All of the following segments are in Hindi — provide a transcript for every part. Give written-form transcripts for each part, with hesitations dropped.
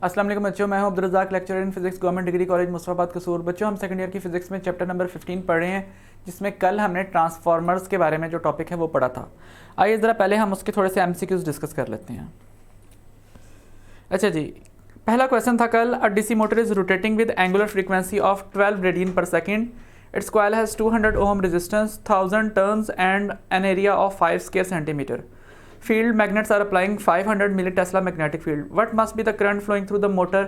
अस्सलाम वालेकुम बच्चों, मैं हूं Abdul Razzaq, lecturer in physics, government degree college Mustafabad Kasur. बच्चों, हम सेकंड ईयर की फिजिक्स में चैप्टर नंबर 15 पढ़ रहे हैं, जिसमें कल हमने ट्रांसफार्मर्स के बारे में जो टॉपिक है वो पढ़ा था। आइए ज़रा पहले हम उसके थोड़े से MCQs डिस्कस कर लेते हैं। अच्छा जी, पहला क्वेश्चन था कल, a DC motor is rotating with angular frequency of 12 radian per second. Its coil has 200 ohm resistance, 1000 turns and an area of 5 square centimetre. Field magnets are applying 500 millitesla magnetic field. What must be the current flowing through the motor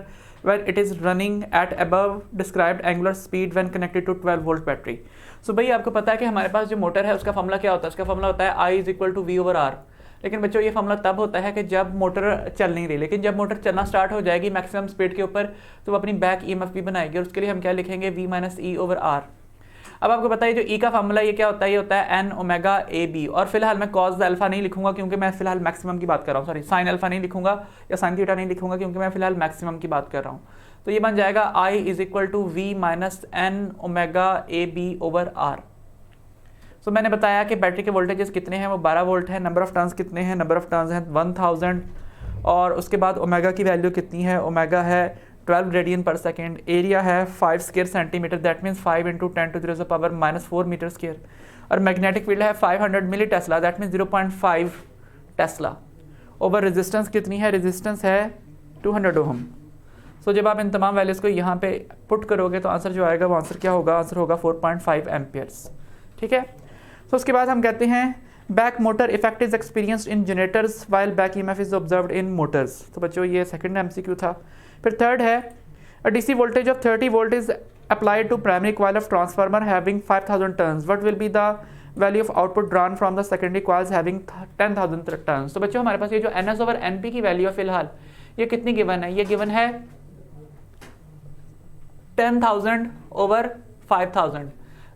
when it is running at above described angular speed when connected to 12 volt battery? So भाई आपको पता है कि हमारे पास जो मोटर है उसका फॉर्मूला क्या होता है? उसका फॉर्मूला होता है I is equal to V over R. लेकिन बच्चों ये फॉर्मूला तब होता है कि जब मोटर चल नहीं रही, लेकिन जब मोटर चलना स्टार्ट हो जाएगी मैक्सिमम स्पीड के ऊपर तो वो अपनी बैक EMF भी बनाएगी, और उसके लिए हम क्या लिखेंगे? V minus E over R. अब आपको पता है जो ई का फार्मूला ये क्या होता है? ये होता है एन ओमेगा ए बी। और फिलहाल मैं कॉस अल्फा नहीं लिखूंगा क्योंकि मैं फिलहाल मैक्सिमम की बात कर रहा हूँ, सॉरी साइन अल्फा नहीं लिखूंगा या साइन थीटा नहीं लिखूंगा क्योंकि मैं फिलहाल मैक्सिमम की बात कर रहा हूँ। तो ये बन जाएगा I is equal to V minus N omega A B over R. So मैंने बताया कि बैटरी के वोल्टेजेस कितने हैं, वो 12 वोल्ट है। नंबर ऑफ टर्न्स कितने हैं? नंबर ऑफ टर्न्स हैं 1000। और उसके बाद ओमेगा की वैल्यू कितनी है? ओमेगा है 12 रेडियन पर सेकेंड। एरिया है 5 square centimetre, that means 5 into 10 to the power -4 metre square. और मैग्नेटिक फील्ड है 500 milli tesla, that means 0.5 tesla. Over resistance कितनी है? रेजिस्टेंस है 200 ओम। सो जब आप इन तमाम वैल्यूज़ को यहाँ पे पुट करोगे तो आंसर जो आएगा वो आंसर क्या होगा? आंसर होगा 4.5 एम्पियर्स। ठीक है। तो उसके बाद हम कहते हैं back motor effect is experienced in generators while back EMF is observed in motors. तो बच्चों ये सेकंड MCQ था। फिर थर्ड है, a DC voltage of 30 volt is applied to primary coil of transformer having 5000 turns. What will be the value of output drawn from the secondary coils having 10,000 turns. तो बच्चों हमारे पास ये जो NS ओवर NP की वैल्यू है फिलहाल ये कितनी गिवन है? ये गिवन है 10,000 ओवर 5000,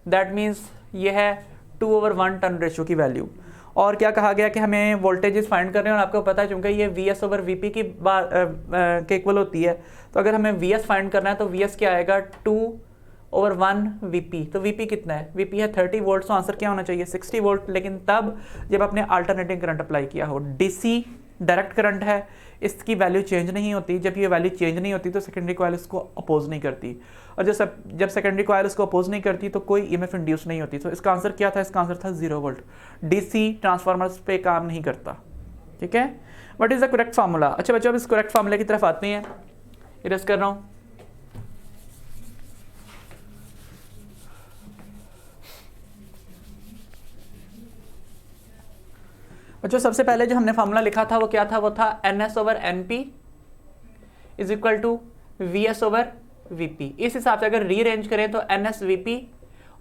दैट मीन्स ये है 2/1 टर्न रेशियो की वैल्यू। और क्या कहा गया कि हमें वोल्टेजेस फाइंड करने हैं, और आपको पता है चूंकि ये VS ओवर VP की के इक्वल होती है, तो अगर हमें VS फाइंड करना है तो VS क्या आएगा? 2/1 VP। तो VP कितना है? VP है 30 वोल्ट, तो आंसर क्या होना चाहिए? 60 वोल्ट। लेकिन तब जब आपने अल्टरनेटिंग करंट अप्लाई किया हो। DC डायरेक्ट करंट है, इसकी वैल्यू चेंज नहीं होती। जब ये वैल्यू चेंज नहीं होती तो सेकेंडरी कॉइल इसको अपोज नहीं करती, और जब सेकेंडरी कॉइल इसको अपोज नहीं करती तो कोई EMF इंड्यूस नहीं होती। तो इसका आंसर क्या था? इसका आंसर था 0 वोल्ट। DC ट्रांसफार्मर्स पे काम नहीं करता। ठीक है। What is the correct formula? अच्छा बच्चों, अब इस करेक्ट फार्मूले की तरफ आते हैं। इरेज कर रहा हूँ। बच्चों सबसे पहले जो हमने फार्मूला लिखा था वो क्या था? वो था NS over NP is equal to VS over VP। इस हिसाब से अगर रीअरेंज करें तो NS VP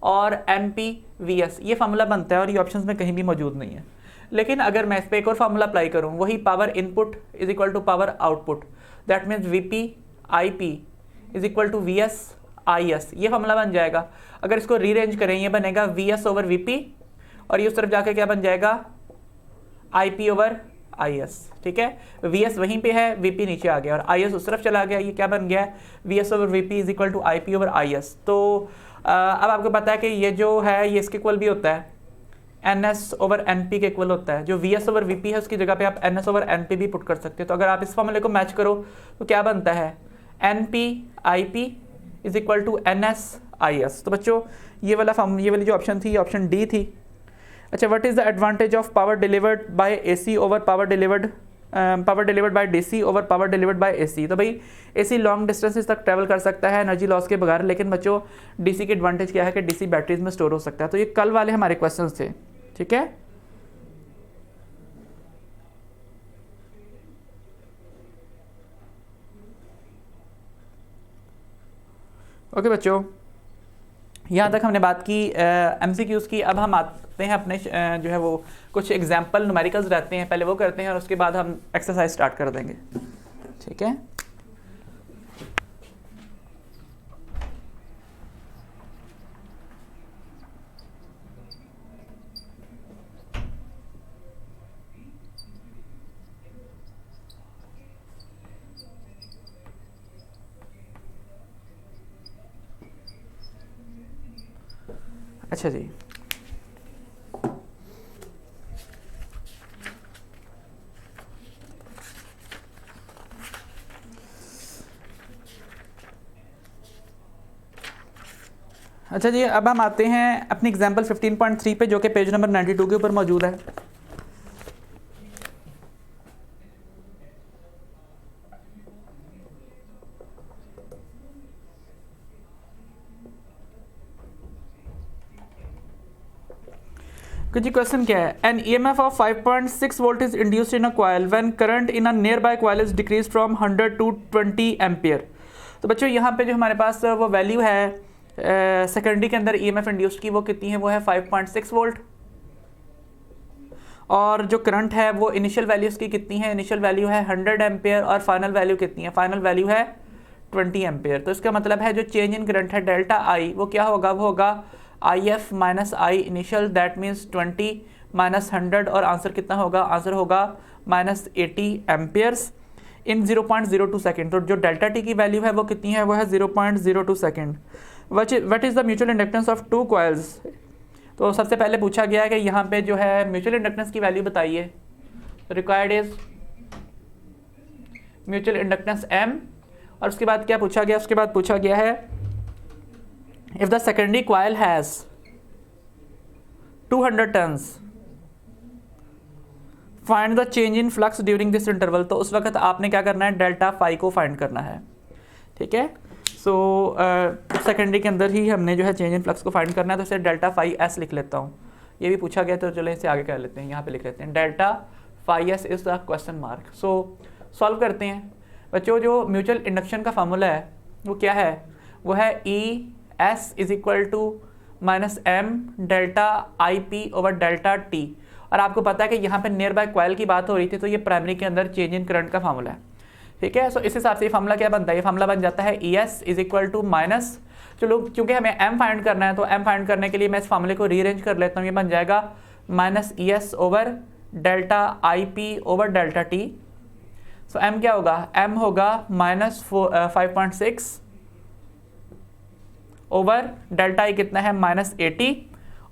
और NP VS ये फार्मूला बनता है, और ये ऑप्शंस में कहीं भी मौजूद नहीं है। लेकिन अगर मैं इस पर एक और फार्मूला अप्लाई करूं, वही power input is equal to power output, that means VP IP is equal to VS IS, ये फार्मूला बन जाएगा। अगर इसको रीअरेंज करें ये बनेगा VS ओवर VP, और ये उस तरफ जाके क्या बन जाएगा? IP over IS। ठीक है। VS वहीं पे है, VP नीचे आ गया, और IS उस तरफ चला गया। ये क्या बन गया? VS over VP is equal to IP over IS। तो अब आपको पता है कि ये जो है ये इसके इक्वल भी होता है, NS ओवर NP के इक्वल होता है। जो VS ओवर VP है उसकी जगह पे आप NS ओवर NP भी पुट कर सकते हो। तो अगर आप इस फॉर्मूले को मैच करो तो क्या बनता है? NP IP is equal to NS IS। तो बच्चों ये वाली जो ऑप्शन थी, ऑप्शन D थी। अच्छा, what is the advantage of power delivered by AC over power delivered by DC over power delivered by AC? तो भाई AC लॉन्ग डिस्टेंसेस तक ट्रैवल कर सकता है एनर्जी लॉस के बगैर, लेकिन बच्चों DC की एडवांटेज क्या है कि DC बैटरीज में स्टोर हो सकता है। तो ये कल वाले हमारे क्वेश्चंस थे। ठीक है। ओके बच्चों, यहाँ तक हमने बात की MCQs की। अब हम आते हैं अपने जो है वो कुछ एग्जाम्पल न्यूमेरिकल्स रहते हैं, पहले वो करते हैं और उसके बाद हम एक्सरसाइज स्टार्ट कर देंगे। ठीक है। अच्छा जी, अच्छा जी, अब हम आते हैं अपनी एग्जांपल 15.3 पे, जो कि पेज नंबर 92 के ऊपर मौजूद है। जी क्वेश्चन क्या है, an EMF of 5.6 volt is induced in a coil when current in a nearby coil is decrease from 100 to 20 ampere. तो बच्चों यहाँ पे जो हमारे पास वो वैल्यू है सेकेंडरी के अंदर ईएमएफ इंड्यूस्ड की, वो कितनी है, वो है 5.6 वोल्ट। और जो करंट है वो इनिशियल वैल्यू उसकी कितनी है, इनिशियल वैल्यू है 100 एम्पियर, और फाइनल वैल्यू कितनी है, फाइनल वैल्यू है 20 एम्पियर। तो इसका मतलब है जो चेंज इन करंट है डेल्टा आई, वो क्या होगा, वो होगा I F minus I initial, that means 20 minus 100, और आंसर कितना होगा, आंसर होगा माइनस 80 एम्पियर्स इन 0.02 सेकेंड। तो जो डेल्टा टी की वैल्यू है वो कितनी है, वो है 0.02 second. What is the mutual inductance of two coils. तो सबसे पहले पूछा गया है कि यहाँ पे जो है म्यूचुअल इंडक्टेंस की वैल्यू बताइए। Required is mutual inductance M, और उसके बाद क्या पूछा गया, उसके बाद पूछा गया है if the secondary coil has 200 turns find the change in flux during this interval. तो उस वक्त आपने क्या करना है, डेल्टा फाई को फाइंड करना है, ठीक है। सो सेकेंडरी के अंदर ही हमने जो है चेंज इन फ्लक्स को फाइंड करना है, तो इसे डेल्टा फाई एस लिख लेता हूँ। ये भी पूछा गया तो चलो इसे आगे कर लेते हैं, यहाँ पे लिख लेते हैं delta phi S is the question mark. So solve करते हैं बच्चों। जो म्यूचुअल इंडक्शन का फार्मूला है वो क्या है, वो है E S is equal to minus M delta I P over delta T. और आपको पता है कि यहाँ पे नियर बाय कॉइल की बात हो रही थी, तो ये प्राइमरी के अंदर चेंज इन करंट का फार्मूला है, ठीक है। सो इस हिसाब से ये फार्मूला क्या बनता है, ये फार्मूला बन जाता है E S is equal to minus, चलो क्योंकि हमें एम फाइंड करना है तो एम फाइंड करने के लिए मैं इस फार्मूले को रीअरेंज कर लेता हूँ। ये बन जाएगा minus E S over delta I P over delta T. So M क्या होगा, एम होगा माइनस 5.6 ओवर डेल्टा आई कितना है, माइनस 80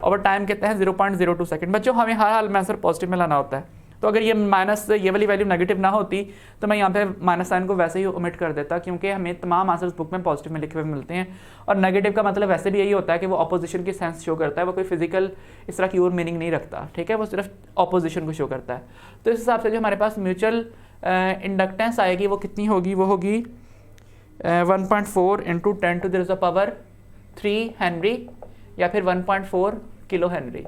ओवर टाइम कितना है 0.02 सेकेंड। बच्चों हमें हर हाल में आंसर पॉजिटिव में लाना होता है, तो अगर ये माइनस ये वाली वैल्यू नेगेटिव ना होती तो मैं यहाँ पे माइनस साइन को वैसे ही ओमिट कर देता, क्योंकि हमें तमाम आंसर्स बुक में पॉजिटिव में लिखे हुए मिलते हैं। और नेगेटिव का मतलब वैसे भी यही होता है कि वो ऑपोजिशन की सेंस शो करता है, वो कोई फिजिकल इस तरह की और मीनिंग नहीं रखता, ठीक है, वो सिर्फ ऑपोजिशन को शो करता है। तो इस हिसाब से जो हमारे पास म्यूचुअल इंडक्टेंस आएगी वो कितनी होगी, वो होगी 1.4 into 10 to the power 3 henry, या फिर 1.4 किलो हेनरी।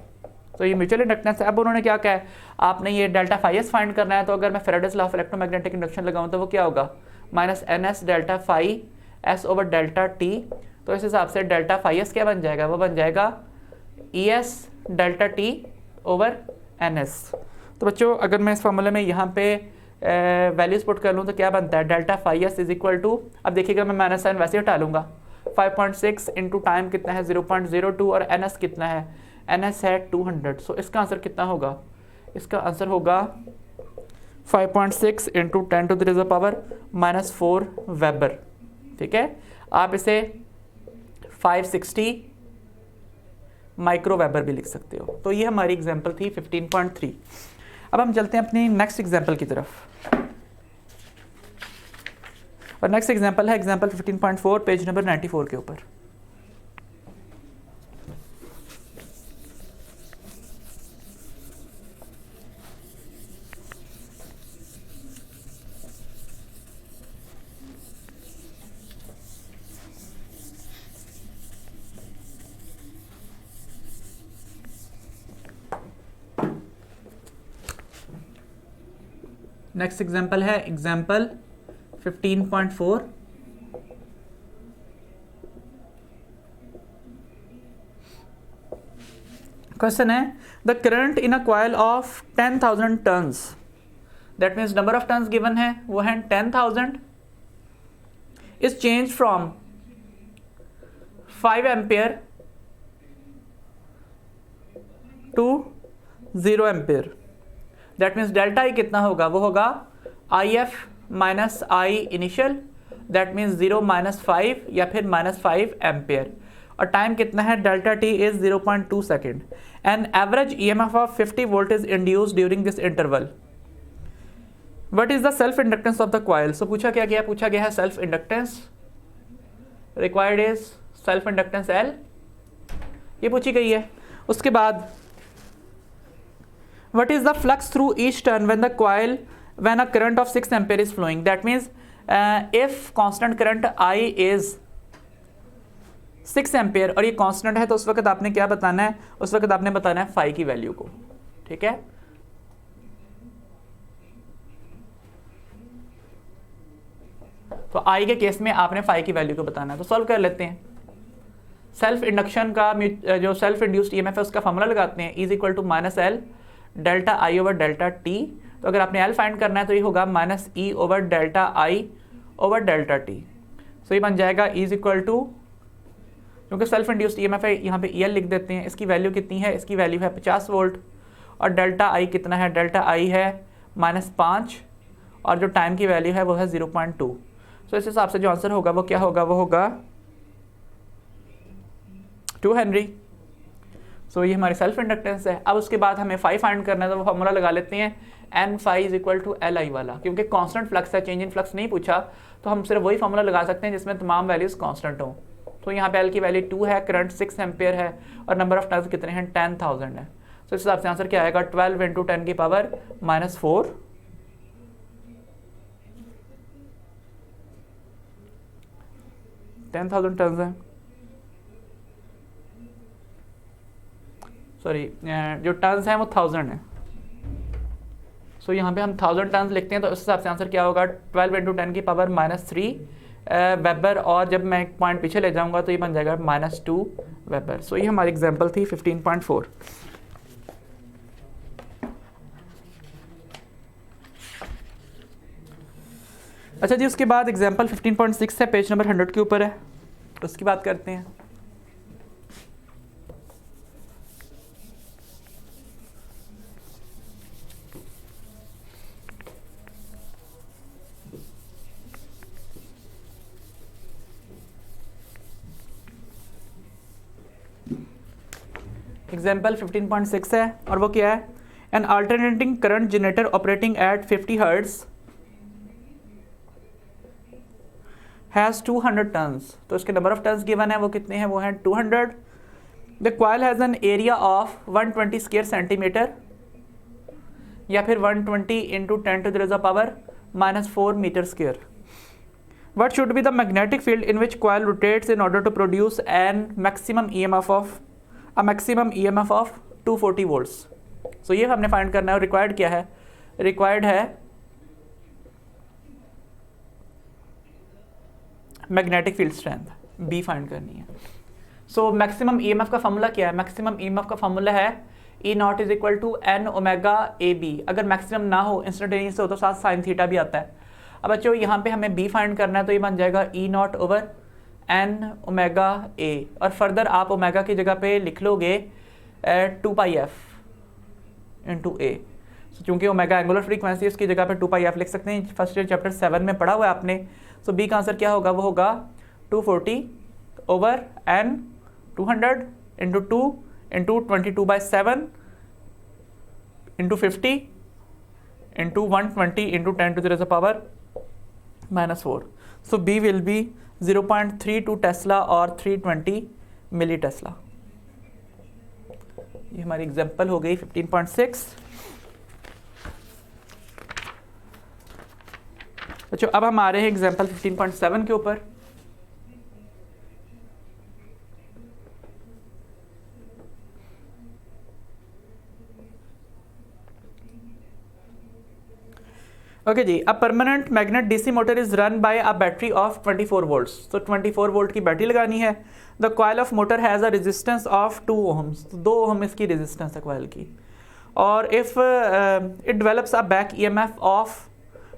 तो ये म्यूचुअल इंडक्टेंस है। अब उन्होंने क्या कहा है, आपने ये डेल्टा फाई एस फाइंड करना है, तो अगर मैं Faraday's law of electromagnetic induction लगाऊं तो वो क्या होगा, minus N S delta phi S over delta T. तो इस हिसाब से डेल्टा फाई एस क्या बन जाएगा, वो बन जाएगा E S delta T over N S. तो बच्चों अगर मैं इस फॉर्मूले में यहाँ पे वैल्यूज पुट कर लूँ तो क्या बनता है, delta phi S is equal to, अब देखिएगा मैं माइनस साइन वैसे हटा लूँगा, 5.6 इंटू टाइम कितना है 0.02, और एन एस कितना है, एन एस है 200। सो इसका आंसर कितना होगा, इसका आंसर होगा 5.6 into 10 to the power -4 weber, ठीक है। आप इसे 560 माइक्रो वेबर भी लिख सकते हो। तो ये हमारी एग्जांपल थी 15.3। अब हम चलते हैं अपनी नेक्स्ट एग्जांपल की तरफ, और नेक्स्ट एग्जांपल है एग्जांपल 15.4 पेज नंबर 94 के ऊपर। नेक्स्ट एग्जांपल है एग्जांपल 15.4। क्वेश्चन है the current in a coil of 10,000 turns, that means number of turns given है वो है 10,000, is change from 5 ampere to 0 ampere. That means delta I कितना होगा, वो होगा I F minus I initial, that means 0 minus 5 या फिर -5 एम्पियर, और टाइम कितना है, delta T is 0.2 second. An average E M F of 50 volt is induced during this interval. What is the self inductance of the coil. So पूछा क्या गया, पूछा गया है self inductance. Required is self inductance L, ये पूछी गई है। उसके बाद what is the flux through each turn when a current of 6 ampere is flowing, that means if constant current I is 6 ampere और ये कांस्टेंट है, तो उस वक्त आपने क्या बताना है, उस वक्त आपने बताना है फाई की वैल्यू को। ठीक है, तो I के केस में आपने फाई की वैल्यू को बताना है। तो सॉल्व कर लेते हैं। सेल्फ इंडक्शन का जो सेल्फ इंड्यूस्ड ईएमएफ है उसका फॉर्मूला लगाते हैं, is equal to minus L delta I over delta T. तो अगर आपने एल फाइंड करना है तो ये होगा minus E over delta I over delta T. So ये बन जाएगा इज इक्वल टू, क्योंकि सेल्फ इंड्यूस्ड ईएमएफ है यहाँ पे ई एल लिख देते हैं। इसकी वैल्यू कितनी है, इसकी वैल्यू है 50 वोल्ट और डेल्टा आई कितना है, डेल्टा आई है -5 और जो टाइम की वैल्यू है वो है 0.2। सो इस हिसाब से जो आंसर होगा वो क्या होगा, वो होगा 2 हेनरी। सो ये हमारी सेल्फ इंडक्टेंस है। अब उसके बाद हमें फाई फाइंड करना है, तो वो फॉर्मूला लगा लेते हैं N phi is equal to L I वाला। क्योंकि कांस्टेंट फ्लक्स है, चेंज इन फ्लक्स नहीं पूछा, तो हम सिर्फ वही फॉर्मूला लगा सकते हैं जिसमें तमाम वैल्यूज कांस्टेंट हों। तो यहाँ पे एल की वैल्यू 2 है, करंट 6 एम्पेयर है और नंबर ऑफ टर्न्स कितने हैं, 10,000 है। तो इस हिसाब से आंसर क्या आएगा, 12 × 10 की पावर -4 10,000 टर्न्स है। सॉरी, जो टर्न्स हैं वो 1000 है। सो यहाँ पे हम 1000 टर्न्स लिखते हैं, तो इस हिसाब से आंसर क्या होगा, 12 × 10 की पावर -3 वेबर, और जब मैं एक पॉइंट पीछे ले जाऊंगा तो ये बन जाएगा -2 वेबर। सो ये हमारी एग्जांपल थी 15.4। अच्छा जी, उसके बाद एग्जांपल 15.6 है, पेज नंबर 100 के ऊपर है, उसकी बात करते हैं। एग्जाम्पल 15.6 है और वो क्या है, N alternating current generator operating eight 50 hertz has 200 turns. तो इसके नंबर ऑफ टर्न्स गिवन है, वो कितने हैं, वो हैं 200। The coil has an area of 120 square centimetre या फिर 120 into 10⁻⁻4 metre square. What should be the magnetic field in which coil rotates in order to produce an maximum EMF of 240 volts? So ये हमने फाइंड करना है। और रिक्वायर्ड क्या है, रिक्वायर्ड है magnetic field strength, B find करनी है। सो मैक्सिमम ईएमएफ का फॉर्मूला क्या है, मैक्सिमम ईएमएफ का फॉर्मूला है E0 is equal to n omega A B. अगर मैक्सिमम ना हो, इंस्टेंटेनियस हो, तो साथ साइन थीटा भी आता है। अब बच्चों यहाँ पे हमें बी फाइंड करना है, तो ये बन जाएगा E0 ओवर n ओमेगा ए, और फर्दर आप ओमेगा की जगह पे लिख लोगे 2πf इंटू ए। चूँकि ओमेगा एंगुलर फ्रीक्वेंसी, उसकी जगह पे 2πf लिख सकते हैं। फर्स्ट ईयर चैप्टर 7 में पढ़ा हुआ है आपने। सो बी का आंसर क्या होगा, वो होगा 240 over n 200 into 2 into 22/7 into 50 into 120 into 10⁻⁻4। So B will be 0.32 tesla और 320 मिली टेस्ला। ये हमारी एग्जांपल हो गई 15.6। अच्छा, अब हम आ रहे हैं एग्जांपल 15.7 के ऊपर। ओके जी, a permanent magnet DC motor is run by a battery of 24 volts. तो 24 वोल्ट की बैटरी लगानी है। The coil of motor has a resistance of 2 ohms. तो 2 ओहम इसकी रेजिस्टेंस है कॉइल की। और if it develops a back EMF of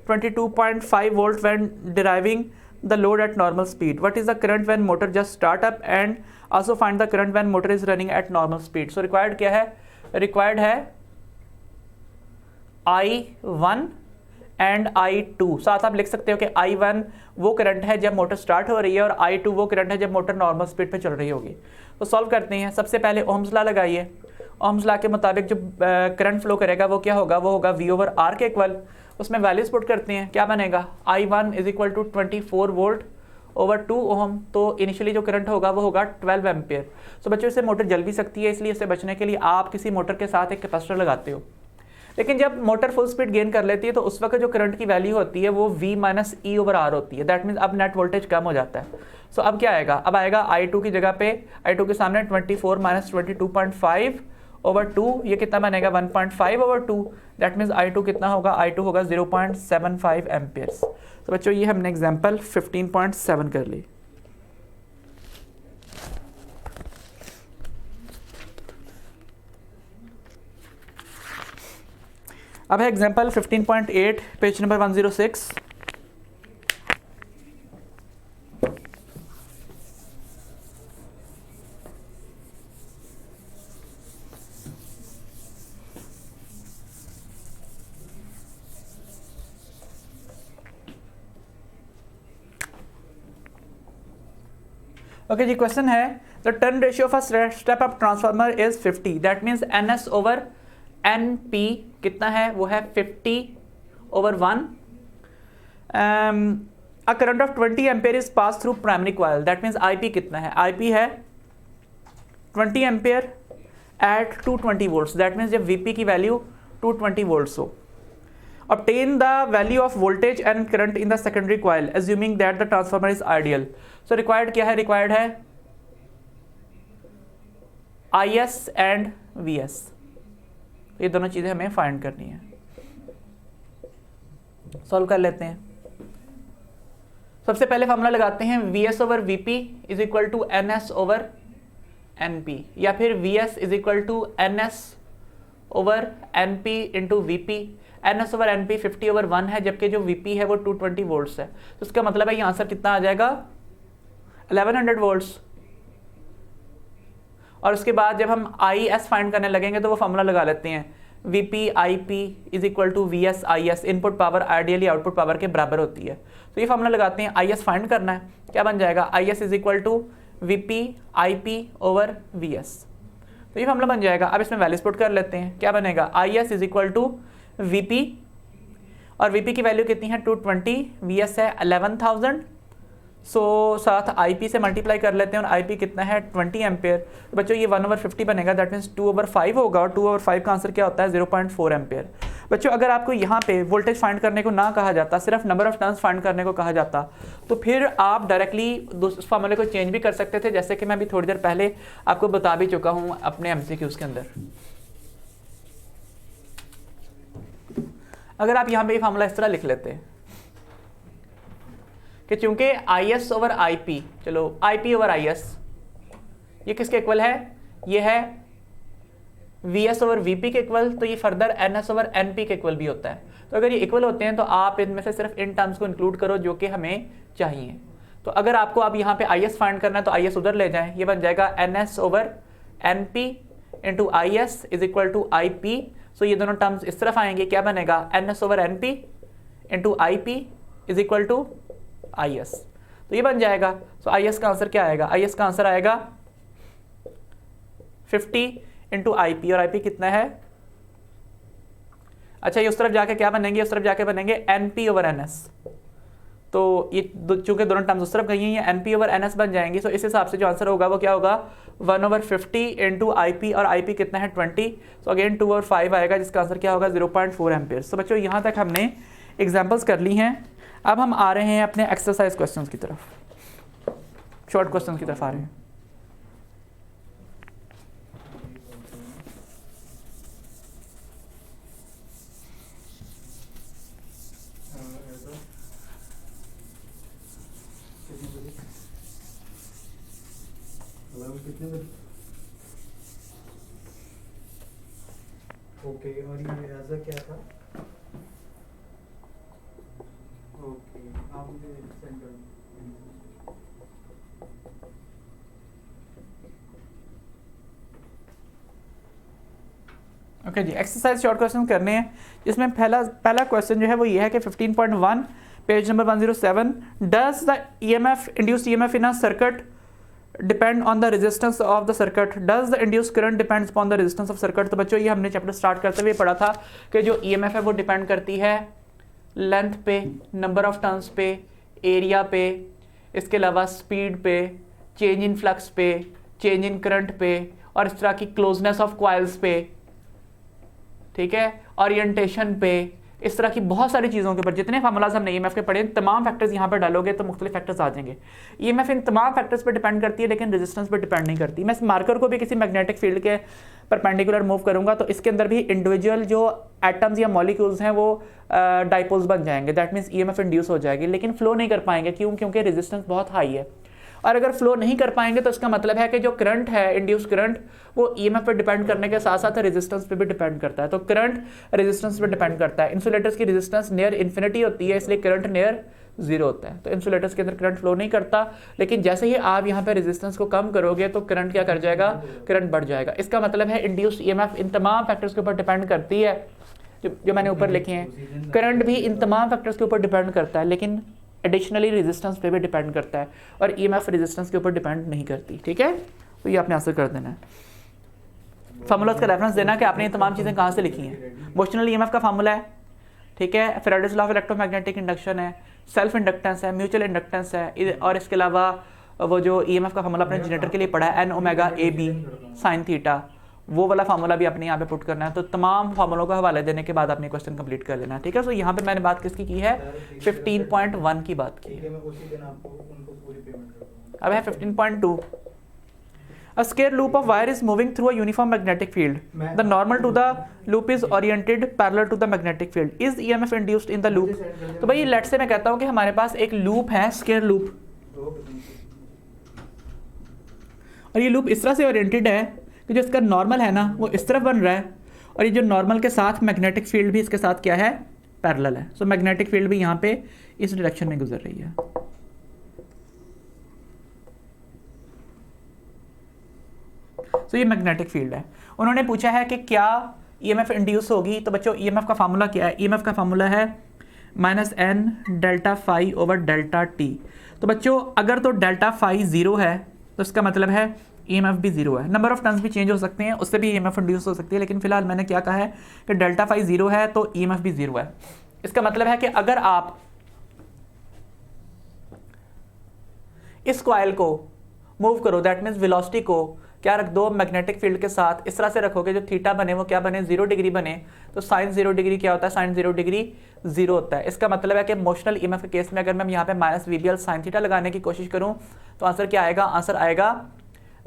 22.5 volt when driving the load at normal speed, what is the current when motor just start up and also find the current when motor is running at normal speed. So required क्या है, रिक्वायर्ड है I1 एंड I2। साथ आप लिख सकते हो कि I1 वो करंट है जब मोटर स्टार्ट हो रही है और I2 वो करंट है जब मोटर नॉर्मल स्पीड पे चल रही होगी। तो सॉल्व करते हैं। सबसे पहले ओम्स लॉ लगाइए। ओम्स लॉ के मुताबिक जो करंट फ्लो करेगा वो क्या होगा, वो होगा V ओवर R के इक्वल। उसमें वैल्यूज पुट करते हैं, क्या बनेगा, I1 is equal to 24 volt over 2 ohm, तो इनिशियली जो करंट होगा वो होगा 12 एम्पियर। सो बच्चों इससे मोटर जल भी सकती है, इसलिए इससे बचने के लिए आप किसी मोटर के साथ एक कैपेसिटर लगाते हो। लेकिन जब मोटर फुल स्पीड गेन कर लेती है तो उस वक्त जो करंट की वैल्यू होती है वो V minus E over R होती है। दैट मीन्स अब नेट वोल्टेज कम हो जाता है। सो अब क्या आएगा, अब आएगा I2 की जगह पे, I2 के सामने 24 माइनस 22.5 ओवर 2, ये कितना बनेगा 1.5 ओवर 2। दैट मीन्स I2 कितना होगा, I2 होगा 0.75 एम्पियर्स। तो बच्चों ये हमने एग्जाम्पल 15.7 कर ली। अब है एग्जाम्पल 15.8 पेज नंबर 106। ओके जी, क्वेश्चन है the turn ratio of a step up transformer is 50। That means NS over NP कितना है, वो है 50 over 1। A current of 20 ampere is pass through primary coil. That means IP कितना है, IP है 20 ampere at 220 volts. That means जब VP की वैल्यू 220 वोल्ट्स हो। Obtain the value of voltage and current in the secondary coil assuming that the transformer is ideal. So required क्या है, required है IS and VS। ये दोनों चीजें हमें फाइंड करनी है। सॉल्व कर लेते हैं। सबसे पहले फॉर्मूला लगाते हैं VS over VP is equal to NS over NP, या फिर VS is equal to NS over NP into VP। NS over NP 50 over 1 है, जबकि जो VP है वो 220 वोल्ट्स है। तो इसका मतलब है ये आंसर कितना आ जाएगा 1100 वोल्ट्स। और उसके बाद जब हम IS फाइंड करने लगेंगे तो वो फॉर्मूला लगा लेते हैं VP IP is equal to VS IS। Input power ideally output power के बराबर होती है। तो ये फॉर्मूला लगाते हैं, IS फाइंड करना है, क्या बन जाएगा IS is equal to VP IP over VS। तो ये फॉर्मूला बन जाएगा। अब इसमें वैल्यूज पुट कर लेते हैं, क्या बनेगा IS is equal to VP, और VP की वैल्यू कितनी है 220, VS है 11,000। सो साथ IP से मल्टीप्लाई कर लेते हैं और IP कितना है 20 एम्पेयर। तो बच्चों ये 1 ओवर 50 बनेगा। दैट मीन्स 2 ओवर 5 होगा, और 2 ओवर 5 का आंसर क्या होता है 0.4 एम्पेयर। बच्चों अगर आपको यहाँ पे वोल्टेज फाइंड करने को ना कहा जाता, सिर्फ नंबर ऑफ टर्न्स फाइंड करने को कहा जाता, तो फिर आप डायरेक्टली उस फॉर्मूले को चेंज भी कर सकते थे, जैसे कि मैं अभी थोड़ी देर पहले आपको बता भी चुका हूँ अपने MCQs के अंदर। अगर आप यहाँ पे फॉर्मूला इस तरह लिख लेते हैं कि चूंकि IS ओवर IP, चलो IP ओवर IS ये किसके इक्वल है, ये है VS ओवर VP के इक्वल, तो ये फर्दर NS ओवर NP के इक्वल भी होता है। तो अगर ये इक्वल होते हैं तो आप इनमें से सिर्फ इन टर्म्स को इंक्लूड करो जो कि हमें चाहिए। तो अगर आपको अब यहाँ पे IS फाइंड करना है तो IS उधर ले जाएं, ये बन जाएगा NS over NP into IS is equal to IP। So ये दोनों टर्म्स इस तरफ आएंगे, क्या बनेगा NS over NP into IP is equal to IS। तो ये बन जाएगा। सो IS का आंसर क्या आएगा, IS का आंसर आएगा 50 इंटू IP, और IP कितना है, अच्छा ये उस तरफ जाके क्या बनेंगे, उस तरफ जाके बनेंगे NP ओवर NS। तो ये चूंकि दोनों टर्म्स उस तरफ गई हैं, NP ओवर NS बन जाएंगी। सो इस हिसाब से जो आंसर होगा वो क्या होगा 1 ओवर 50 इंटू IP, और IP कितना है 20। सो अगेन 2 ओवर 5 आएगा, जिसका आंसर क्या होगा 0.4 एम्पियर। सो बच्चों यहाँ तक हमने एग्जाम्पल्स कर ली हैं। अब हम आ रहे हैं अपने एक्सरसाइज क्वेश्चंस की तरफ, शॉर्ट क्वेश्चंस की तरफ आ रहे हैं। ओके, और ये ऐसा क्या था? ओके, आप मुझे सेंड करो। ओके जी, एक्सरसाइज शॉर्ट क्वेश्चन करने हैं, जिसमें पहला क्वेश्चन जो है वो ये है कि 15.1 page number 107, does the EMF induced EMF in a circuit depend on the resistance of the circuit, does the induced current depends upon the resistance of circuit. तो बच्चों ये हमने चैप्टर स्टार्ट करते हुए पढ़ा था कि जो EMF है वो डिपेंड करती है लेंथ पे, नंबर ऑफ टर्न्स पे, एरिया पे, इसके अलावा स्पीड पे, चेंज इन फ्लक्स पे, चेंज इन करंट पे, और इस तरह की क्लोजनेस ऑफ कॉइल्स पे, ठीक है, ओरिएंटेशन पे, इस तरह की बहुत सारी चीज़ों के ऊपर जितने फार्मूलाज हमने ईएमएफ के पढ़े तमाम फैक्टर्स यहाँ पर डालोगे तो मुख्तलिफ फैक्टर्स आ जाएंगे। ईएमएफ इन तमाम फैक्टर्स पर डिपेंड करती है लेकिन रेजिस्टेंस पर डिपेंड नहीं करती। मैं इस मार्कर को भी किसी मैग्नेटिक फील्ड के परपेंडिकुलर मूव करूंगा तो इसके अंदर भी इंडिविजुअल जो एटम्स या मॉलिक्यूल्स हैं वो डाइपोल्स बन जाएंगे, दैट मीन्स ईएमएफ इंड्यूस हो जाएगी, लेकिन फ्लो नहीं कर पाएंगे। क्यों? क्योंकि रेजिस्टेंस बहुत हाई है। और अगर फ्लो नहीं कर पाएंगे तो इसका मतलब है कि जो करंट है, इंड्यूस करंट, वो ईएमएफ पे डिपेंड करने के साथ साथ रेजिस्टेंस पे भी डिपेंड करता है। तो करंट रेजिस्टेंस पे डिपेंड करता है। इंसुलेटर्स की रेजिस्टेंस नियर इन्फिनिटी होती है, इसलिए करंट नियर जीरो होता है। तो इंसुलेटर्स के अंदर करंट फ्लो नहीं करता, लेकिन जैसे ही आप यहाँ पे रेजिस्टेंस को कम करोगे तो करंट क्या कर जाएगा? करंट बढ़ जाएगा। इसका मतलब है इंड्यूस ईएमएफ इन तमाम फैक्टर्स के ऊपर डिपेंड करती है जो मैंने ऊपर लिखे हैं। करंट भी इन तमाम फैक्टर्स के ऊपर डिपेंड करता है, लेकिन एडिशनली रेजिस्टेंस पे भी डिपेंड करता है, और ईएमएफ रेजिस्टेंस के ऊपर डिपेंड नहीं करती। ठीक है, तो ये आपने आंसर कर देना है। फार्मूलाज का रेफरेंस देना कि आपने ये तमाम चीज़ें कहाँ से लिखी हैं। मोशनल ईएमएफ का फार्मूला है, ठीक है, Faraday's law of electromagnetic induction है, सेल्फ इंडक्टेंस है, म्यूचुअल इंडक्टेंस है, और इसके अलावा वो जो ईएमएफ का फार्मूला अपने जनरेटर के लिए पढ़ा है, N omega A B sine theta, वो वाला फार्मूला भी आपने यहाँ पे पुट करना है। तो तमाम फार्मूलों का हवाले देने के बाद आपने क्वेश्चन कंप्लीट कर लेना है। ठीक है, तो यहाँ पे मैंने बात किसकी की है? 15.1 की बात की है। अब है 15.2। A square loop of wire is moving through a uniform magnetic field. The normal to the loop is oriented parallel to the magnetic field. Is EMF induced in the loop? तो भाई लेट्स से मैं कहता हूँ कि हमारे पास एक लूप है, स्क्वायर लूप, और ये लूप इस तरह से ओरिएंटेड है कि जो इसका नॉर्मल है ना वो इस तरफ बन रहा है, और ये जो नॉर्मल के साथ मैग्नेटिक फील्ड भी इसके साथ क्या है? पैरेलल है। सो मैग्नेटिक फील्ड भी यहाँ पे इस डायरेक्शन में गुजर रही है। तो ये मैग्नेटिक फील्ड है। उन्होंने पूछा है कि क्या ईएमएफ इंड्यूस होगी। तो बच्चों ईएमएफ का फार्मूला क्या है? ईएमएफ का फार्मूला है -n delta phi over delta T. तो बच्चों अगर तो डेल्टा फाई जीरो है तो इसका मतलब है ईएमएफ भी जीरो है। नंबर ऑफ टर्न्स भी चेंज हो सकते हैं, उससे भी ईएमएफ इंड्यूस हो सकती है, लेकिन फिलहाल मैंने क्या कहा है कि डेल्टा फाई जीरो है तो ईएमएफ भी जीरो है। इसका मतलब है कि अगर आप इस कॉइल को मूव करो, दैट मीन्स वेलोसिटी को क्या रख दो? मैग्नेटिक फील्ड के साथ इस तरह से रखोगे जो थीटा बने वो क्या बने? 0 डिग्री बने। तो साइन 0 डिग्री क्या होता है? साइन 0 डिग्री 0 होता है। इसका मतलब है कि मोशनल ईएमएफ के केस में अगर मैं यहाँ पे माइनस वीबीएल साइन थीटा लगाने की कोशिश करूँ तो आंसर क्या आएगा? आंसर आएगा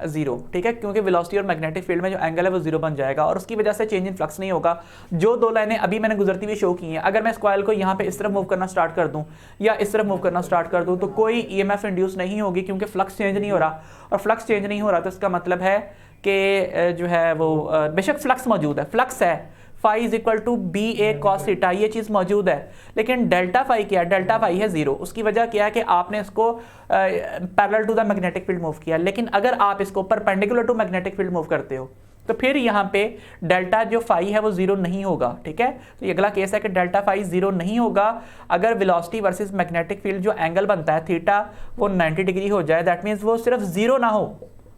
0। ठीक है, क्योंकि वेलोसिटी और मैग्नेटिक फील्ड में जो एंगल है वो 0 बन जाएगा, और उसकी वजह से चेंज इन फ्लक्स नहीं होगा। जो दो लाइनें अभी मैंने गुजरती हुई शो की हैं, अगर मैं इस कॉइल को यहाँ पे इस तरफ मूव करना स्टार्ट कर दूँ या इस तरफ मूव करना स्टार्ट कर दूँ तो कोई ईएमएफ इंड्यूस नहीं होगी, क्योंकि फ्लक्स चेंज नहीं हो रहा। और फ्लक्स चेंज नहीं हो रहा तो इसका मतलब है कि जो है वो बेशक फ्लक्स मौजूद है, फ्लक्स है, phi is equal to B A cos theta, ये चीज़ मौजूद है, लेकिन डेल्टा फाई क्या है? डेल्टा फाई है 0। उसकी वजह क्या है कि आपने इसको parallel to the magnetic field move किया। लेकिन अगर आप इसको perpendicular to magnetic field move करते हो तो फिर यहाँ पे डेल्टा जो फाई है वो 0 नहीं होगा। ठीक है, तो ये अगला केस है कि डेल्टा फाई 0 नहीं होगा अगर वेलोसिटी वर्सेस मैग्नेटिक फील्ड जो एंगल बनता है थीटा वो 90 डिग्री हो जाए। दैट मीन्स वो सिर्फ 0 ना हो,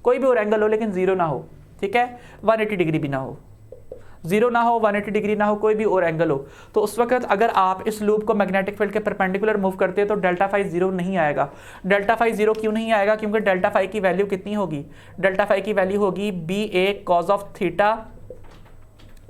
कोई भी और एंगल हो लेकिन 0 ना हो। ठीक है, 180 डिग्री भी ना हो, 0 ना हो, 180 डिग्री ना हो, कोई भी और एंगल हो। तो उस वक्त अगर आप इस लूप को मैग्नेटिक फील्ड के परपेंडिकुलर मूव करते हैं तो डेल्टा फाई 0 नहीं आएगा। डेल्टा फाई 0 क्यों नहीं आएगा? क्योंकि डेल्टा फाई की वैल्यू कितनी होगी? डेल्टा फाई की वैल्यू होगी B A cos of theta,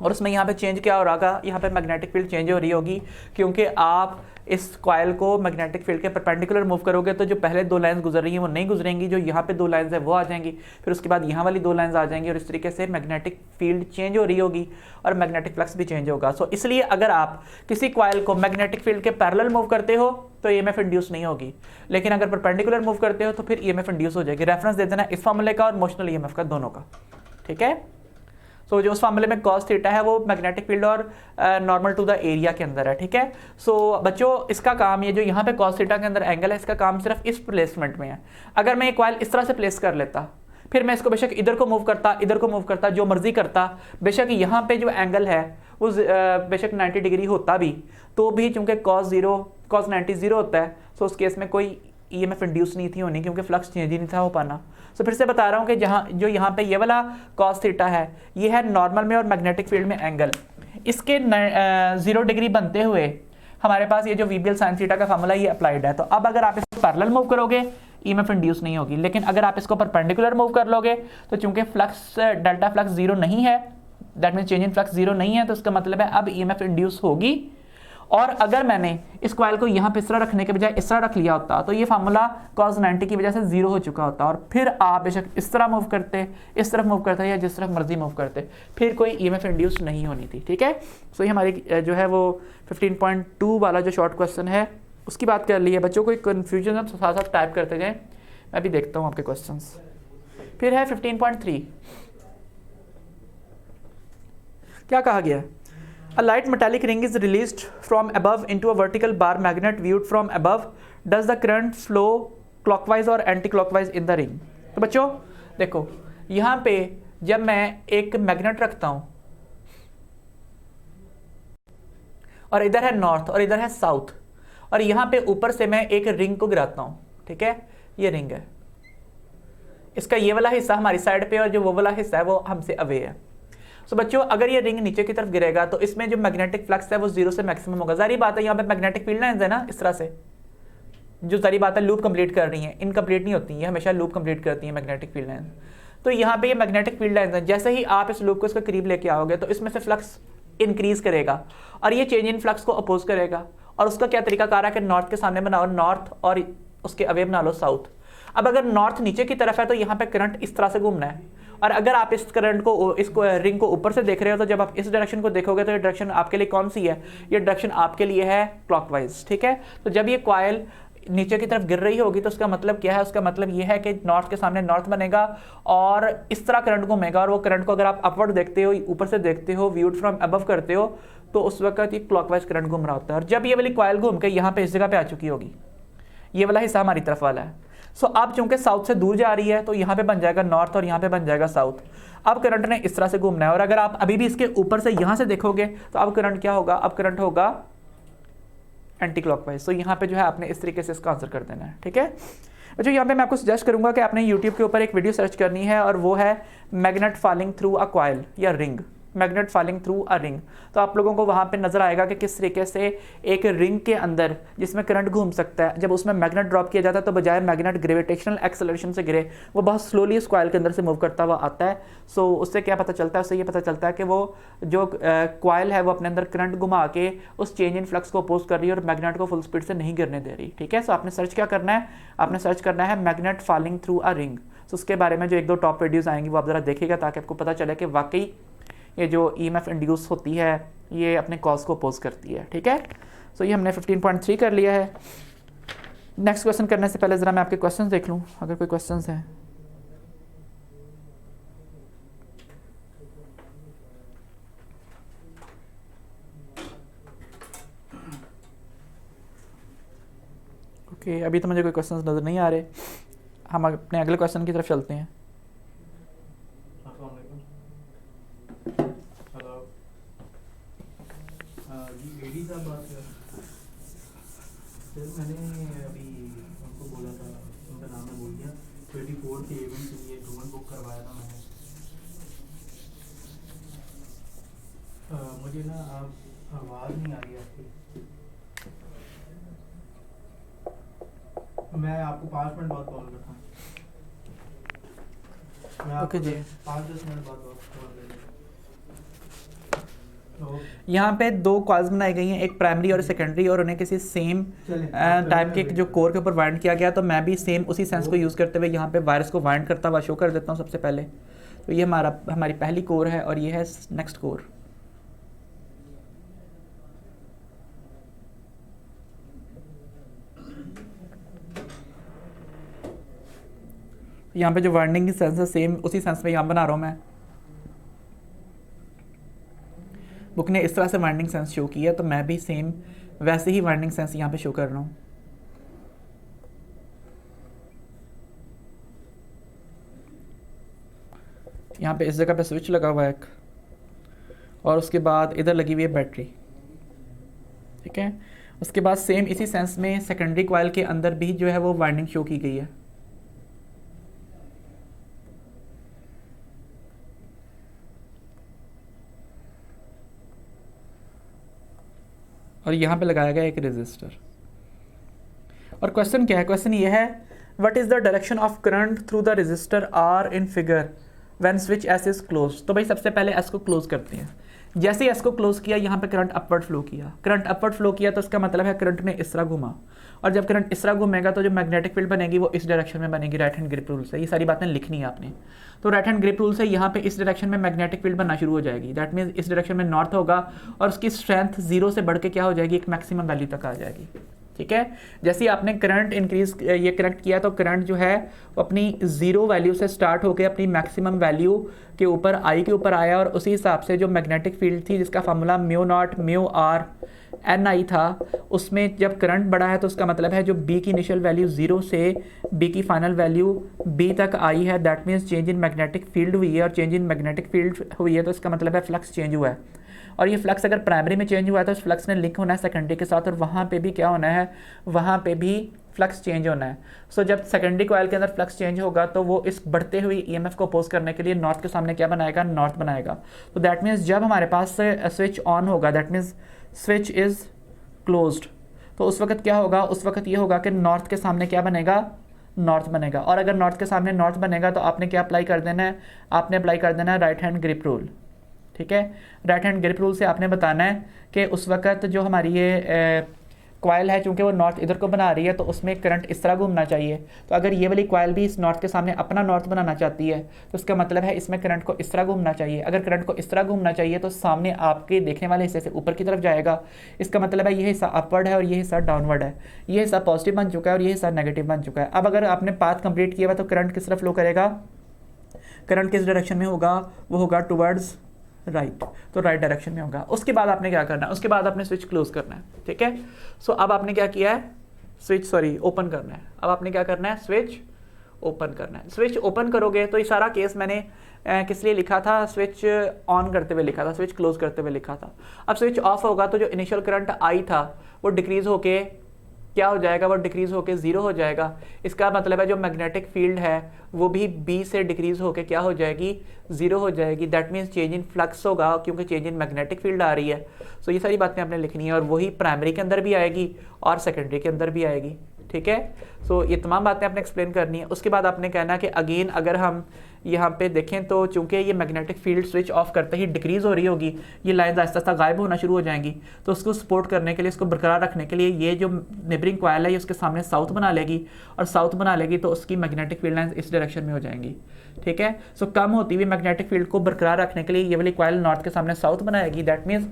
और उसमें यहाँ पे चेंज क्या हो रहा होगा? यहाँ पे मैग्नेटिक फील्ड चेंज हो रही होगी, क्योंकि आप इस कॉइल को मैग्नेटिक फील्ड के परपेंडिकुलर मूव करोगे तो जो पहले दो लाइंस गुजर रही हैं वो नहीं गुजरेंगी, जो यहाँ पे दो लाइंस है वो आ जाएंगी, फिर उसके बाद यहाँ वाली दो लाइंस आ जाएंगी, और इस तरीके से मैग्नेटिक फील्ड चेंज हो रही होगी और मैग्नेटिक फ्लक्स भी चेंज होगा। सो इसलिए अगर आप किसी कॉइल को मैग्नेटिक फील्ड के पैरेलल मूव करते हो तो ईएमएफ इंड्यूस नहीं होगी, लेकिन अगर परपेंडिकुलर मूव करते हो तो फिर ईएमएफ इंड्यूस हो जाएगी। रेफरेंस दे देना इस फार्मूले का और मोशनल ईएमएफ का, दोनों का। ठीक है, सो जो उस फार्मूले में कॉस थीटा है वो मैग्नेटिक फील्ड और नॉर्मल टू द एरिया के अंदर है। ठीक है, सो बच्चों इसका काम, ये जो यहाँ पे कॉस थीटा के अंदर एंगल है, इसका काम सिर्फ इस प्लेसमेंट में है। अगर मैं ये कॉइल इस तरह से प्लेस कर लेता, फिर मैं इसको बेशक इधर को मूव करता, इधर को मूव करता, जो मर्जी करता, बेशक यहाँ पे जो एंगल है वो बेशक 90 डिग्री होता भी, तो भी चूंकि cos 90 0 होता है, सो उस केस में कोई ईएमएफ इंड्यूस नहीं थी होनी, क्योंकि फ्लक्स चेंज ही नहीं था हो पाना। सो फिर से बता रहा हूँ कि जहाँ जो यहाँ पे ये वाला cos थीटा है, ये है नॉर्मल में और मैग्नेटिक फील्ड में एंगल, इसके 0 डिग्री बनते हुए हमारे पास ये जो वीबीएल साइन थीटा का फार्मूला ये अप्लाइड है। तो अब अगर आप इसको पैरेलल मूव करोगे ईएमएफ इंड्यूस नहीं होगी। लेकिन अगर आप इसको परपेंडिकुलर मूव कर लोगे तो चूंकि फ्लक्स डेल्टा फ्लक्स जीरो नहीं है, that mean change in flux zero नहीं है, तो इसका मतलब है अब ईएमएफ इंड्यूस होगी। और अगर मैंने इस कॉइल को यहाँ पे इस तरह रखने के बजाय इस तरह रख लिया होता तो ये फार्मूला cos 90 की वजह से जीरो हो चुका होता, और फिर आप बेशक इस तरह मूव करते, इस तरफ मूव करते या जिस तरफ मर्जी मूव करते, फिर कोई ईएमएफ इंड्यूस नहीं होनी थी। ठीक है, सो ये हमारी जो है वो 15.2 वाला जो शॉर्ट क्वेश्चन है उसकी बात कर ली है। बच्चों कोई कन्फ्यूजन है तो साथ साथ टाइप करते जाएं, मैं भी देखता हूँ आपके क्वेश्चन। फिर है 15.3, क्या कहा गया? A light metallic ring is released from above into a vertical bar magnet viewed from above. Does the current flow clockwise or anti-clockwise in the ring? तो बच्चों देखो, यहाँ पे जब मैं एक मैग्नेट रखता हूँ और इधर है नॉर्थ और इधर है साउथ, और यहाँ पे ऊपर से मैं एक रिंग को गिराता हूँ, ठीक है, ये रिंग है, इसका ये वाला हिस्सा हमारी साइड पे और जो वो वाला हिस्सा है वो हमसे अवे है। तो बच्चों अगर ये रिंग नीचे की तरफ गिरेगा तो इसमें जो मैग्नेटिक फ्लक्स है वो जीरो से मैक्सिमम होगा। जारी बात है यहाँ पे मैग्नेटिक फील्ड लाइंस है ना, इस तरह से जो जारी बात है लूप कंप्लीट कर रही हैं, इनकम्प्लीट नहीं होती, ये हमेशा लूप कंप्लीट करती हैं मैग्नेटिक फील्ड लाइंस। तो यहाँ पे ये मैग्नेटिक फील्ड लाइंस है, जैसे ही आप इस लूप को इसके करीब लेके आओगे तो इसमें से फ्लक्स इंक्रीज करेगा और ये चेंज इन फ्लक्स को अपोज करेगा। और उसका क्या तरीकाकार है कि नॉर्थ के सामने बनाओ नॉर्थ और उसके अवे बना लो साउथ। अब अगर नॉर्थ नीचे की तरफ है तो यहाँ पे करंट इस तरह से घूमना है, और अगर आप इस करंट को, इसको रिंग को ऊपर से देख रहे हो तो जब आप इस डायरेक्शन को देखोगे तो ये डायरेक्शन आपके लिए कौन सी है? ये डायरेक्शन आपके लिए है क्लॉकवाइज। ठीक है, तो जब ये कॉइल नीचे की तरफ गिर रही होगी तो उसका मतलब क्या है? उसका मतलब ये है कि नॉर्थ के सामने नॉर्थ बनेगा और इस तरह करंट घूमेगा, और वो करंट को अगर आप अपवर्ड देखते हो, ऊपर से देखते हो, व्यूड फ्रॉम अबव करते हो, तो उस वक्त ये क्लॉकवाइज करंट घूम रहा होता है। और जब ये वाली कॉइल घूम के यहाँ पे इस जगह पे आ चुकी होगी, ये वाला हिस्सा हमारी तरफ वाला है, सो अब चूंकि साउथ से दूर जा रही है तो यहाँ पे बन जाएगा नॉर्थ और यहाँ पे बन जाएगा साउथ। अब करंट ने इस तरह से घूमना है, और अगर आप अभी भी इसके ऊपर से यहाँ से देखोगे तो अब करंट क्या होगा? अब करंट होगा एंटी क्लॉकवाइज। तो यहाँ पे जो है आपने इस तरीके से इसका आंसर कर देना है। ठीक है, अच्छा यहाँ पे मैं आपको सजेस्ट करूंगा कि आपने यूट्यूब के ऊपर एक वीडियो सर्च करनी है और वो है magnet falling through a coil या ring, magnet falling through a ring. तो आप लोगों को वहाँ पे नजर आएगा कि किस तरीके से एक रिंग के अंदर जिसमें करंट घूम सकता है, जब उसमें मैग्नेट ड्रॉप किया जाता है तो बजाय मैग्नेट ग्रेविटेशनल एक्सेलरेशन से गिरे वो बहुत स्लोली इस कॉइल के अंदर से मूव करता हुआ आता है। सो उससे क्या पता चलता है? उससे ये पता चलता है कि वो जो कॉइल है वो अपने अंदर करंट घुमा के उस चेंज इन फ्लक्स को अपोज कर रही है और मैग्नेट को फुल स्पीड से नहीं गिरने दे रही। ठीक है, सो आपने सर्च क्या करना है? आपने सर्च करना है magnet falling through a ring. तो उसके बारे में जो एक दो टॉप वीडियोज़ आएंगी वो आप ज़रा देखिएगा ताकि आपको पता चले कि वाकई ये जो ईएमएफ इंड्यूस होती है ये अपने कॉज को अपोज करती है। ठीक है, सो ये हमने 15.3 कर लिया है। नेक्स्ट क्वेश्चन करने से पहले ज़रा मैं आपके क्वेश्चंस देख लूँ अगर कोई क्वेश्चंस हैं। ओके, अभी तो मुझे कोई क्वेश्चंस नज़र नहीं आ रहे, हम अपने अगले क्वेश्चन की तरफ चलते हैं। मैंने अभी उनको बोला था, उनका नाम मैं भूल गया, 24 के इवेंट के लिए टूवन बुक करवाया था मैंने। मुझे ना आप आवाज़ नहीं आ रही आपकी, मैं आपको 5 मिनट बाद कॉल करता हूँ। ओके जी, 5-10 मिनट बाद कॉल करेंगे। यहाँ पे दो कॉइल्स बनाई गई हैं, एक प्राइमरी और सेकेंडरी, और उन्हें किसी सेम टाइप के जो कोर के ऊपर वाइंड किया गया। तो मैं भी सेम उसी सेंस को यूज़ करते हुए यहाँ पे वायरस को वाइंड करता हुआ शो कर देता हूँ सबसे पहले। तो ये हमारी पहली कोर है और ये है नेक्स्ट कोर। यहाँ पे जो वाइंडिंग की सेंस है सेम उसी सेंस में यहाँ बना रहा हूँ मैं। बुक ने इस तरह से वाइंडिंग सेंस शो किया तो मैं भी सेम वैसे ही वाइंडिंग सेंस यहाँ पे शो कर रहा हूँ। यहाँ पे इस जगह पे स्विच लगा हुआ है एक, और उसके बाद इधर लगी हुई है बैटरी। ठीक है, उसके बाद सेम इसी सेंस में सेकेंडरी कॉइल के अंदर भी जो है वो वाइंडिंग शो की गई है। और यहाँ पे लगाया गया एक रेजिस्टर। और क्वेश्चन क्या है? क्वेश्चन ये है what is the direction of current through the resistor R in figure when switch S is close. तो भाई सबसे पहले एस को क्लोज करते हैं। जैसे ही एस को क्लोज किया यहाँ पे करंट अपवर्ड फ्लो किया, करंट अपवर्ड फ्लो किया तो इसका मतलब है करंट ने इस तरह घुमा, और जब करंट इस तरह घूमेगा तो जो मैग्नेटिक फील्ड बनेगी वो इस डायरेक्शन में बनेगी राइट हैंड ग्रिप रूल से। ये सारी बातें लिखनी है आपने। तो राइट हैंड ग्रिप रूल से यहाँ पे इस डायरेक्शन में मैग्नेटिक फील्ड बनना शुरू हो जाएगी। दैट मीन्स इस डायरेक्शन में नॉर्थ होगा और उसकी स्ट्रेंथ जीरो से बढ़ के क्या हो जाएगी, एक मैक्सिमम वैल्यू तक आ जाएगी। ठीक है, जैसे ही आपने करंट इंक्रीज ये कनेक्ट किया तो करंट जो है वो अपनी जीरो वैल्यू से स्टार्ट होकर अपनी मैक्सिमम वैल्यू के ऊपर आई के ऊपर आया, और उसी हिसाब से जो मैग्नेटिक फील्ड थी जिसका formula mu naught mu R N I था, उसमें जब करंट बढ़ा है तो उसका मतलब है जो बी की इनिशियल वैल्यू जीरो से बी की फाइनल वैल्यू बी तक आई है, that means change in magnetic field हुई है, और चेंज इन मैग्नेटिक फील्ड हुई है तो इसका मतलब है फ्लक्स चेंज हुआ है। और ये फ्लक्स अगर प्राइमरी में चेंज हुआ है तो उस फ्लक्स ने लिंक होना है सेकेंडरी के साथ, और वहाँ पे भी क्या होना है, वहाँ पे भी फ्लक्स चेंज होना है। सो जब सेकेंडरी कॉइल के अंदर फ्लक्स चेंज होगा तो वो इस बढ़ते हुए ईएमएफ को अपोज करने के लिए नॉर्थ के सामने क्या बनाएगा, नॉर्थ बनाएगा। तो दैट मीन्स जब हमारे पास स्विच ऑन होगा, that means switch is closed, तो उस वक्त क्या होगा, उस वक्त ये होगा कि नॉर्थ के सामने क्या बनेगा, नॉर्थ बनेगा। और अगर नॉर्थ के सामने नॉर्थ बनेगा तो आपने क्या अप्लाई कर देना है, आपने अप्लाई कर देना है राइट हैंड ग्रिप रूल। ठीक है, राइट हैंड ग्रिप रूल से आपने बताना है कि उस वक्त जो हमारी ये कॉइल है, चूंकि वो नॉर्थ इधर को बना रही है तो उसमें करंट इस तरह घूमना चाहिए। तो अगर ये वाली कॉइल भी इस नॉर्थ के सामने अपना नॉर्थ बनाना चाहती है तो उसका मतलब है इसमें करंट को इस तरह घूमना चाहिए। अगर करंट को इस तरह घूमना चाहिए तो सामने आपके देखने वाले हिस्से से ऊपर की तरफ जाएगा, इसका मतलब है ये हिस्सा अपवर्ड है और ये हिस्सा डाउनवर्ड है, ये हिस्सा पॉजिटिव बन चुका है और ये हिस्सा नेगेटिव बन चुका है। अब अगर आपने पाथ कंप्लीट किया हुआ तो करंट किस तरफ फ्लो करेगा, करंट किस डायरेक्शन में होगा, वो होगा टुवर्ड्स राइट, तो राइट डायरेक्शन में होगा। उसके बाद आपने क्या करना है, उसके बाद आपने स्विच क्लोज करना है। ठीक है, सो अब आपने क्या किया है, ओपन करना है। अब आपने क्या करना है, स्विच ओपन करना है। स्विच ओपन करोगे तो ये सारा केस मैंने किस लिए लिखा था, स्विच ऑन करते हुए लिखा था, स्विच क्लोज करते हुए लिखा था। अब स्विच ऑफ होगा तो जो इनिशियल करंट आई था वो डिक्रीज होके क्या हो जाएगा, वो डिक्रीज होके जीरो हो जाएगा। इसका मतलब है जो मैग्नेटिक फील्ड है वो भी बी से डिक्रीज होके क्या हो जाएगी, जीरो हो जाएगी। That means change in flux होगा क्योंकि चेंज इन मैग्नेटिक फील्ड आ रही है। सो ये सारी बातें आपने लिखनी है और वही प्राइमरी के अंदर भी आएगी और सेकेंडरी के अंदर भी आएगी। ठीक है, सो ये तमाम बातें आपने एक्सप्लेन करनी है। उसके बाद आपने कहना कि अगेन अगर हम यहाँ पे देखें तो चूंकि ये मैग्नेटिक फील्ड स्विच ऑफ करते ही डिक्रीज हो रही होगी, ये लाइन्स आहिस्ता आहिस्ता गायब होना शुरू हो जाएंगी, तो उसको सपोर्ट करने के लिए, इसको बरकरार रखने के लिए ये जो नेबरिंग कॉइल है ये उसके सामने साउथ बना लेगी, और साउथ बना लेगी तो उसकी मैग्नेटिक फील्ड लाइन्स इस डायरेक्शन में हो जाएंगी। ठीक है, सो कम होती हुई मैग्नेटिक फील्ड को बरकरार रखने के लिए ये वाली कॉइल नॉर्थ के सामने साउथ बनाएगी। दैट मीन्स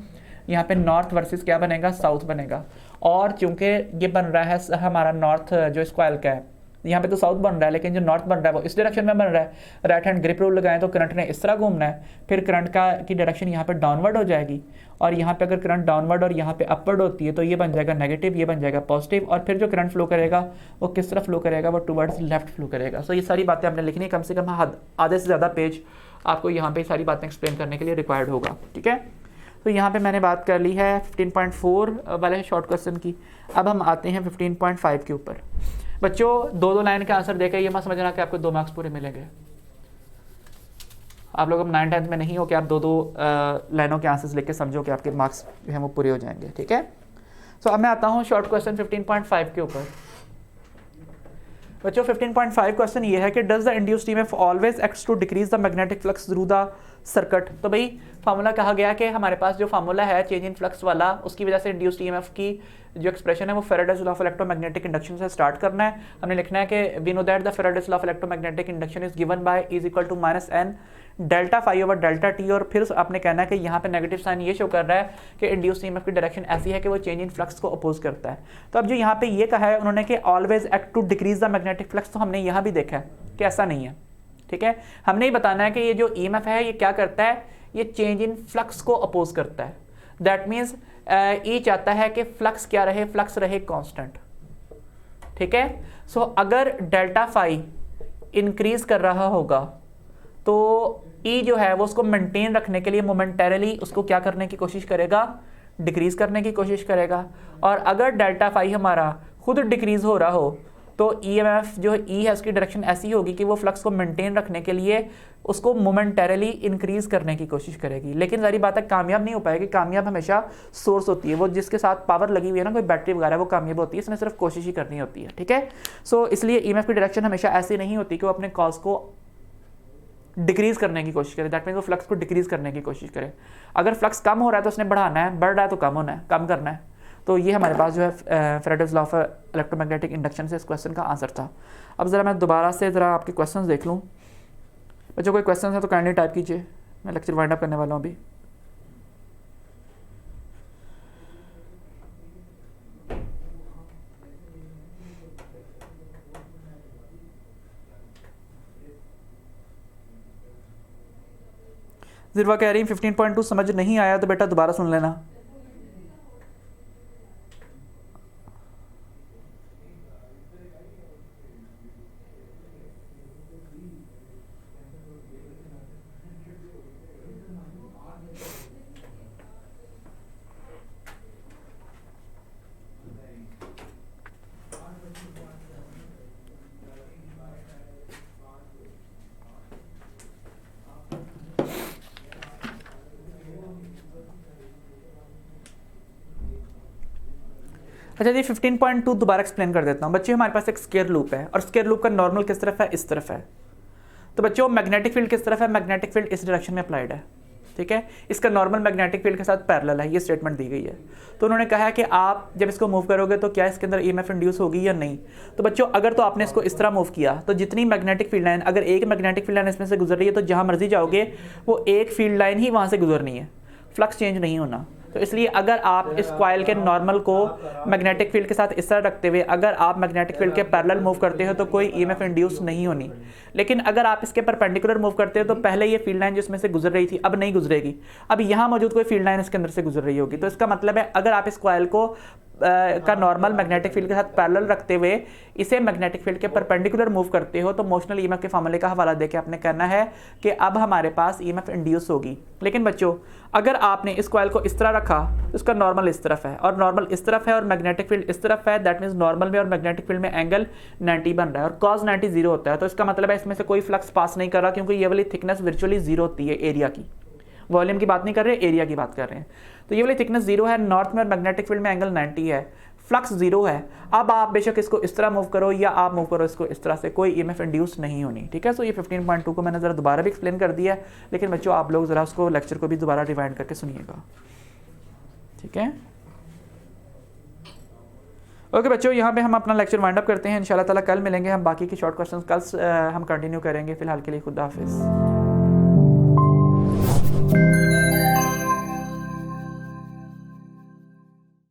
यहाँ पे नॉर्थ वर्सेस क्या बनेगा, साउथ बनेगा। और चूंकि ये बन रहा है हमारा नॉर्थ जो इस कॉइल का है, यहाँ पे तो साउथ बन रहा है लेकिन जो नॉर्थ बन रहा है वो इस डायरेक्शन में बन रहा है। राइट हैंड ग्रिप रूल लगाएं तो करंट ने इस तरह घूमना है, फिर करंट की डायरेक्शन यहाँ पे डाउनवर्ड हो जाएगी, और यहाँ पे अगर करंट डाउनवर्ड और यहाँ पे अपवर्ड होती है तो ये बन जाएगा नेगेटिव, ये बन जाएगा पॉजिटिव, और फिर जो करंट फ्लो करेगा वो किस तरफ फ्लो करेगा, वो टुवर्ड्स लेफ्ट फ्लो करेगा। सो ये सारी बातें आपने लिखनी है, कम से कम आधे से ज़्यादा पेज आपको यहाँ पे सारी बातें एक्सप्लेन करने के लिए रिक्वायर्ड होगा। ठीक है, तो यहाँ पे मैंने बात कर ली है 15.4 वाले शॉर्ट क्वेश्चन की। अब हम आते हैं 15.5 के ऊपर। बच्चों दो लाइन का आंसर देकर ये मत समझना कि आपको 2 मार्क्स पूरे मिलेंगे। आप लोग अब 9th-10th में नहीं हो कि आप दो लाइनों के आंसर्स लेके समझो कि आपके मार्क्स जो हैं वो पूरे हो जाएंगे। ठीक है, सो अब मैं आता हूँ शॉर्ट क्वेश्चन 15.5 के ऊपर। बच्चों 15.5 क्वेश्चन ये है कि does the induced EMF always acts to decrease the magnetic flux through the circuit. तो भाई फार्मूला कहा गया कि हमारे पास जो फार्मूला है चेंज इन फ्लक्स वाला, उसकी वजह से इंड्यूस्ड ईएमएफ की जो एक्सप्रेशन है वो Faraday's law of electromagnetic induction से स्टार्ट करना है। हमने लिखना है कि we know that the Faraday's law of electromagnetic induction is given by is equal to -n delta phi over delta T, और फिर आपने कहना है कि यहाँ पे नेगेटिव साइन ये शो कर रहा है कि इंड्यूस्ड ईएमएफ की डायरेक्शन ऐसी है कि वो चेंज इन फ्लक्स को अपोज करता है। तो अब जो यहाँ पे ये कहा है उन्होंने कि always act to decrease the magnetic flux, तो हमने यहाँ भी देखा है कि ऐसा नहीं है। ठीक है, हमने ही बताना है कि ये जो ईएमएफ है ये क्या करता है, ये चेंज इन फ्लक्स को अपोज करता है। दैट मीन्स ये चाहता है कि फ्लक्स क्या रहे, फ्लक्स रहे कांस्टेंट। ठीक है, सो अगर डेल्टा फाई इंक्रीज कर रहा होगा तो ई जो है वो उसको मेंटेन रखने के लिए मोमेंटरली उसको क्या करने की कोशिश करेगा, डिक्रीज करने की कोशिश करेगा। और अगर डेल्टा फाई हमारा खुद डिक्रीज हो रहा हो तो EMF जो E है उसकी डायरेक्शन ऐसी होगी कि वो फ्लक्स को मेंटेन रखने के लिए उसको मोमेंटरली इंक्रीज करने की कोशिश करेगी, लेकिन सारी बात है कामयाब नहीं हो पाएगी। कामयाब हमेशा सोर्स होती है, वो जिसके साथ पावर लगी हुई है ना, कोई बैटरी वगैरह, वो कामयाब होती है, इसने सिर्फ कोशिश ही करनी होती है, ठीक है। सो इसलिए EMF की डायरेक्शन हमेशा ऐसी नहीं होती कि वो अपने कॉज को डिक्रीज करने की कोशिश करे, दैट मीन्स वो फ्लक्स को डिक्रीज करने की कोशिश करे। अगर फ्लक्स कम हो रहा है तो उसने बढ़ाना है, बढ़ रहा है तो कम होना है, कम करना है। तो ये हमारे पास जो है Faraday's law of electromagnetic induction से इस क्वेश्चन का आंसर था। अब ज़रा मैं दोबारा से ज़रा आपके क्वेश्चंस देख लूँ। बच्चों कोई क्वेश्चन है तो काइंडली टाइप कीजिए, मैं लेक्चर वाइंड अप करने वाला हूँ अभी। ज़िरवा कह रही 15.2 समझ नहीं आया तो बेटा दोबारा सुन लेना। अच्छा जी 15.2 दोबारा एक्सप्लेन कर देता हूँ। बच्चों हमारे पास एक स्क्वायर लूप है और स्क्वायर लूप का नॉर्मल किस तरफ है, इस तरफ है। तो बच्चों मैग्नेटिक फील्ड किस तरफ है, मैग्नेटिक फील्ड इस डायरेक्शन में अप्लाइड है, ठीक है। इसका नॉर्मल मैग्नेटिक फील्ड के साथ पैरेलल है, ये स्टेटमेंट दी गई है। तो उन्होंने कहा है कि आप जब इसको मूव करोगे तो क्या इसके अंदर EMF इंड्यूस होगी या नहीं। तो बच्चों अगर तो आपने इसको इस तरह मूव किया तो जितनी मैग्नेटिक फील्ड लाइन, अगर एक मैग्नेटिक फील्ड लाइन इसमें से गुजर रही है तो जहाँ मर्जी जाओगे वो एक फील्ड लाइन ही वहाँ से गुजरनी है, फ्लक्स चेंज नहीं होना। तो इसलिए अगर आप इस कॉइल के नॉर्मल को मैग्नेटिक फील्ड के साथ इस तरह रखते हुए अगर आप मैग्नेटिक फील्ड के पैरेलल मूव करते हो तो कोई EMF इंड्यूस नहीं होनी। लेकिन अगर आप इसके परपेंडिकुलर मूव करते हो तो पहले ये फील्ड लाइन जिसमें से गुजर रही थी अब नहीं गुजरेगी, अब यहाँ मौजूद कोई फील्ड लाइन इसके अंदर से गुजर रही होगी। तो इसका मतलब है अगर आप इस कॉइल को का नॉर्मल मैग्नेटिक फील्ड के साथ पैरेलल रखते हुए इसे मैग्नेटिक फील्ड के परपेंडिकुलर मूव करते हो तो मोशनल EMF के फार्मूले का हवाला देके आपने कहना है कि अब हमारे पास EMF इंड्यूस होगी। लेकिन बच्चों अगर आपने इस कॉइल को इस तरह रखा तो उसका नॉर्मल इस तरफ है और नॉर्मल इस तरफ है और मैग्नेटिक फील्ड इस तरफ है, दैट मीन्स नॉर्मल में और मैग्नेटिक फील्ड में एंगल 90 बन रहा है और cos 90 जीरो होता है। तो इसका मतलब है इसमें से कोई फ्लक्स पास नहीं कर रहा क्योंकि ये वाली थिकनेस वर्चुअली जीरो होती है एरिया की, वॉल्यूम की बात नहीं कर रहे, एरिया की बात कर रहे हैं। तो ये वाली थिकनेस जीरो है, नॉर्थ में और मैग्नेटिक फील्ड में एंगल 90 है, फ्लक्स जीरो है। अब आप बेशक इसको इस तरह मूव करो या आप मूव करो इसको इस तरह से, कोई EMF इंड्यूस नहीं होनी, ठीक है। सो ये 15.2 को मैंने ज़रा दोबारा भी एक्सप्लेन कर दिया है, लेकिन बच्चों आप लोग ज़रा उसको लेक्चर को भी दोबारा रिवाइंड करके सुनिएगा, ठीक है। ओके बच्चों यहाँ पे हम अपना लेक्चर वाइंड अप करते हैं। इंशाल्लाह ताला कल मिलेंगे हम, बाकी के शॉर्ट क्वेश्चंस कल हम कंटिन्यू करेंगे। फिलहाल के लिए खुदा हाफिज़।